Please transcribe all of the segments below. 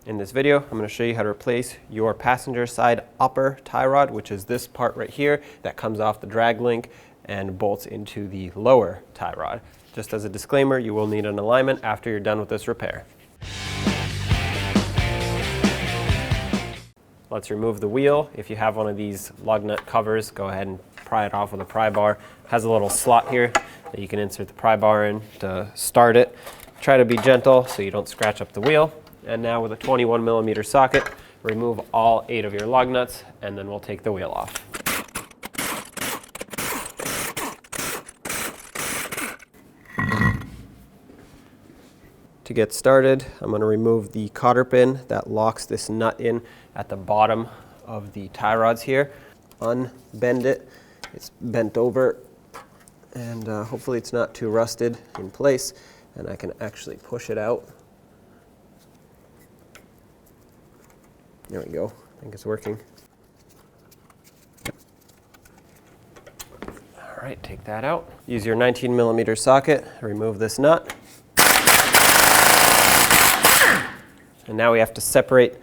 In this video, I'm going to show you how to replace your passenger side upper tie rod, which is this part right here that comes off the drag link and bolts into the lower tie rod. Just as a disclaimer, you will need an alignment after you're done with this repair. Let's remove the wheel. If you have one of these lug nut covers, go ahead and pry it off with a pry bar. It has a little slot here that you can insert the pry bar in to start it. Try to be gentle so you don't scratch up the wheel. And now with a 21mm socket, remove all 8 of your lug nuts, and then we'll take the wheel off. To get started, I'm going to remove the cotter pin that locks this nut in at the bottom of the tie rods here. Unbend it. It's bent over, and hopefully it's not too rusted in place, and I can actually push it out. There we go. I think it's working. All right, take that out. Use your 19mm socket, remove this nut. And now we have to separate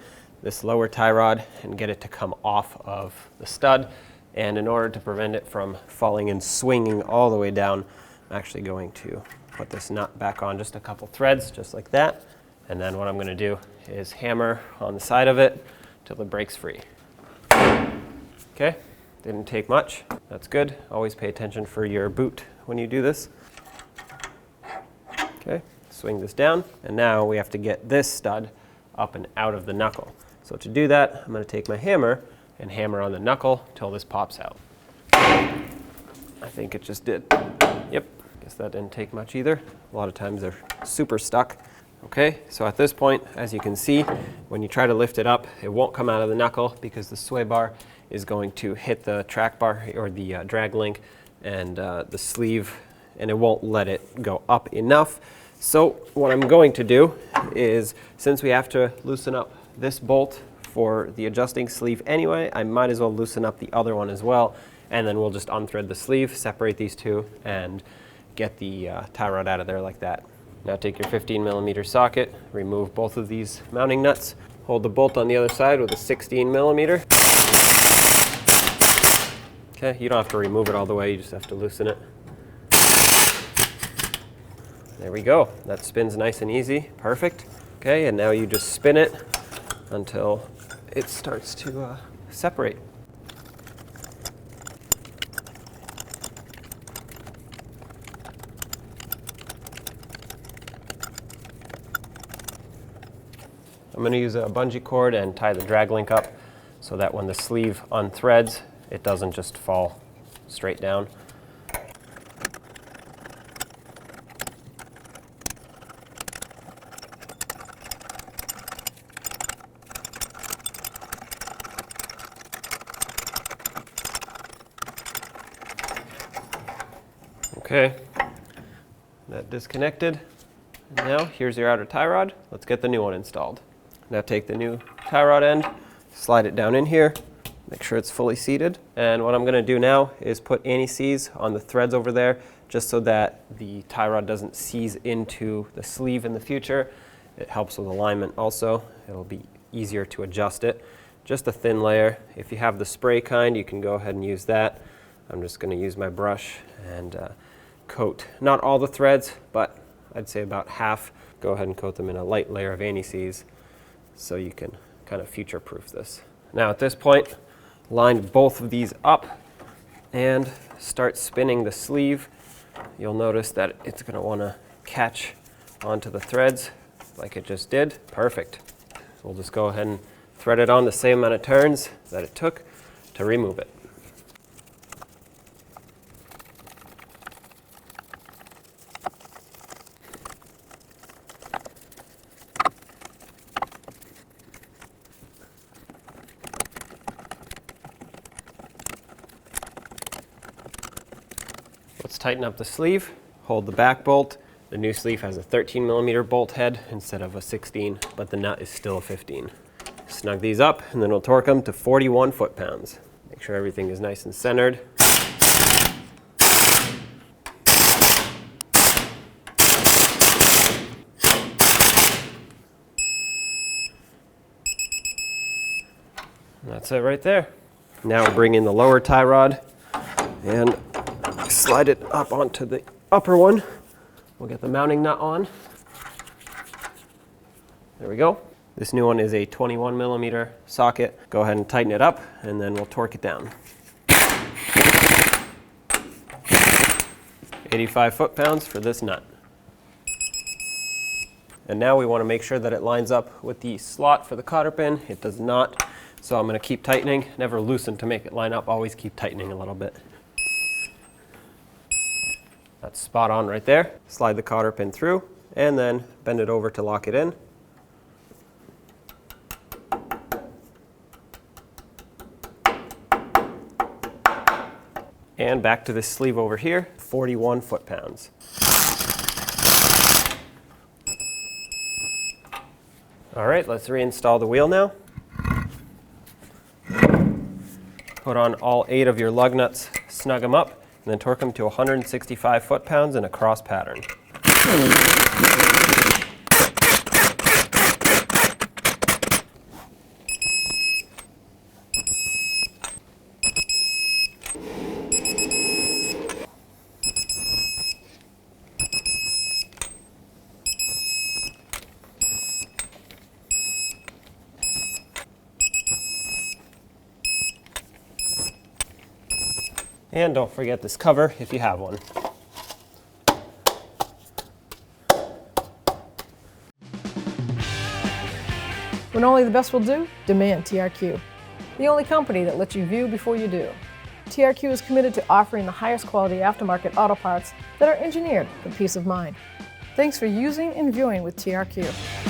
this lower tie rod and get it to come off of the stud. And in order to prevent it from falling and swinging all the way down, I'm actually going to put this nut back on just a couple threads, just like that. And then what I'm going to do is hammer on the side of it till it breaks free. Okay, didn't take much. That's good. Always pay attention for your boot when you do this. Okay, swing this down, and now we have to get this stud up and out of the knuckle. So to do that, I'm going to take my hammer and hammer on the knuckle till this pops out. I think it just did. Yep, guess that didn't take much either. A lot of times they're super stuck. Okay, so at this point, as you can see, when you try to lift it up, it won't come out of the knuckle because the sway bar is going to hit the track bar or the drag link and the sleeve, and it won't let it go up enough. So what I'm going to do is, since we have to loosen up this bolt for the adjusting sleeve anyway, I might as well loosen up the other one as well, and then we'll just unthread the sleeve, separate these two, and get the tie rod out of there like that. Now take your 15mm socket, remove both of these mounting nuts, hold the bolt on the other side with a 16mm. Okay, you don't have to remove it all the way, you just have to loosen it. There we go, that spins nice and easy, perfect. Okay, and now you just spin it until it starts to separate. I'm going to use a bungee cord and tie the drag link up so that when the sleeve unthreads, it doesn't just fall straight down. Okay, that disconnected. Now here's your outer tie rod. Let's get the new one installed. Now take the new tie rod end, slide it down in here, make sure it's fully seated. And what I'm going to do now is put anti-seize on the threads over there, just so that the tie rod doesn't seize into the sleeve in the future. It helps with alignment also. It'll be easier to adjust it. Just a thin layer. If you have the spray kind, you can go ahead and use that. I'm just going to use my brush and coat, not all the threads, but I'd say about half. Go ahead and coat them in a light layer of anti-seize so you can kind of future-proof this. Now at this point, line both of these up and start spinning the sleeve. You'll notice that it's going to want to catch onto the threads like it just did. Perfect. So we'll just go ahead and thread it on the same amount of turns that it took to remove it. Let's tighten up the sleeve, hold the back bolt. The new sleeve has a 13mm bolt head instead of a 16, but the nut is still a 15. Snug these up, and then we'll torque them to 41 foot-pounds. Make sure everything is nice and centered. And that's it right there. Now we'll bring in the lower tie rod and slide it up onto the upper one. We'll get the mounting nut on. There we go. This new one is a 21 millimeter socket. Go ahead and tighten it up, and then we'll torque it down. 85 foot-pounds for this nut. And now we want to make sure that it lines up with the slot for the cotter pin. It does not, so I'm going to keep tightening. Never loosen to make it line up, always keep tightening a little bit. That's spot on right there. Slide the cotter pin through, and then bend it over to lock it in. And back to this sleeve over here, 41 foot-pounds. All right, let's reinstall the wheel now. Put on all 8 of your lug nuts, snug them up, and then torque them to 165 foot-pounds in a cross pattern. And don't forget this cover if you have one. When only the best will do, demand TRQ. The only company that lets you view before you do. TRQ is committed to offering the highest quality aftermarket auto parts that are engineered for peace of mind. Thanks for using and viewing with TRQ.